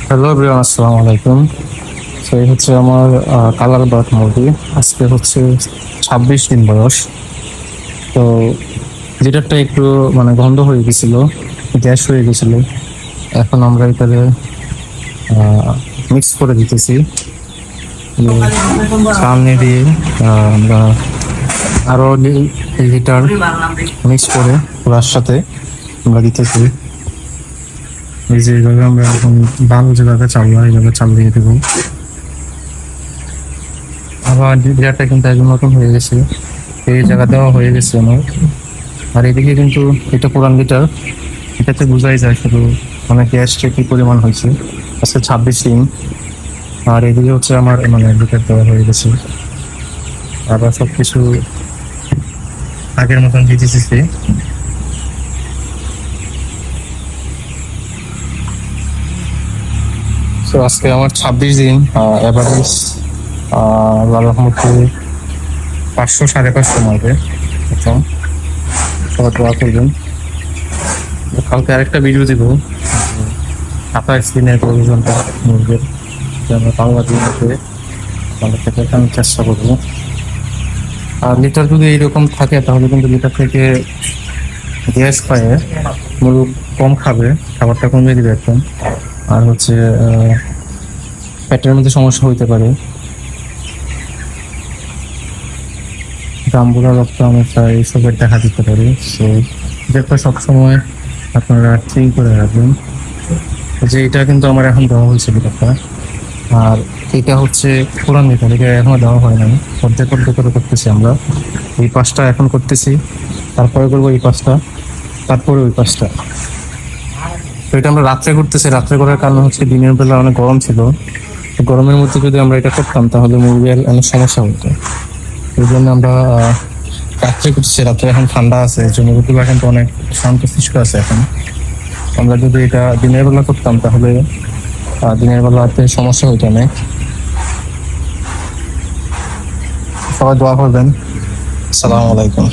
Hello everyone, আসসালামু আলাইকুম। এই হচ্ছে আমার কালার বার্ড মুরগি। আজকে হচ্ছে 26 দিন বয়স। তো লিটারটা একটু মানে গন্ধ হয়ে গেছিল, গ্যাস হয়ে গেছিল। এখন আমরা এটাকে মিক্স করে দিতেছি চালনি দিয়ে। আমরা আরো লিটার মিক্স করে ওরার সাথে আমরা দিতেছি। এই যে এইভাবে আমরা এখন ভালো যেভাবে চালনা এইভাবে চাল দিয়ে দেবো। আবার লিটারটা কিন্তু একদম নতুন হয়ে গেছে, এই জায়গা দেওয়া হয়ে গেছে আমার। আর এদিকে কিন্তু এটা পুরান লিটার, এটাতে বোঝাই যায় শুধু মানে গ্যাসটা কি পরিমাণ হয়েছে। আজকে 26 দিন। আর এদিকে হচ্ছে আমার মানে লিটার দেওয়া হয়ে গেছে। আবার সবকিছু আগের মতন দিয়ে দিতেছি। তো আজকে আমার 26 দিন, এভারেজ আল্লাহর রহমতে 500 550 মারবে। এখন সবাই দোয়া করবেন। কালকে আরেকটা ভিডিও দিব 28 দিনের প্রয়োজনটা মুরগির, আমরা বাংলা দিয়ে ভালো থেকে আমি চেষ্টা করবো। আর লিটার যদি এইরকম থাকে তাহলে কিন্তু লিটার থেকে গ্যাস পায়ে মুরগ কম খাবে, খাবারটা কমিয়ে দিবে একদম। আর হচ্ছে পেটের মধ্যে সমস্যা হইতে পারে, জাম্বুরা রক্ত সমস্যা এইসবের দেখা দিতে পারে। সো যেটা সবসময় আপনারা ঠিক করে রাখবেন। যে এটা কিন্তু আমার এখন দেওয়া হয়েছে লিটারটা, আর এটা হচ্ছে পুরান লিটার, এটা এখনো দেওয়া হয় নাই। অর্ধেক অর্ধেক করে করতেছি আমরা। এই পাঁচটা এখন করতেছি, তারপরে করবো এই পাঁচটা, তারপরে ওই পাঁচটা। তো এটা আমরা রাত্রে করতেছি। রাত্রে করার কারণ হচ্ছে দিনের বেলা অনেক গরম ছিল, তো গরমের মধ্যে যদি আমরা এটা করতাম তাহলে মুরগির অনেক সমস্যা হতো। এই জন্য আমরা রাত্রে করতেছি। রাত্রে এখন ঠান্ডা আছে, এই জন্য মুরগিগুলো কিন্তু অনেক শান্তশিষ্ট আছে এখন। আমরা যদি এটা দিনের বেলা করতাম তাহলে দিনের বেলাতে সমস্যা হতো না। সবাই দোয়া করবেন। আসসালামু আলাইকুম।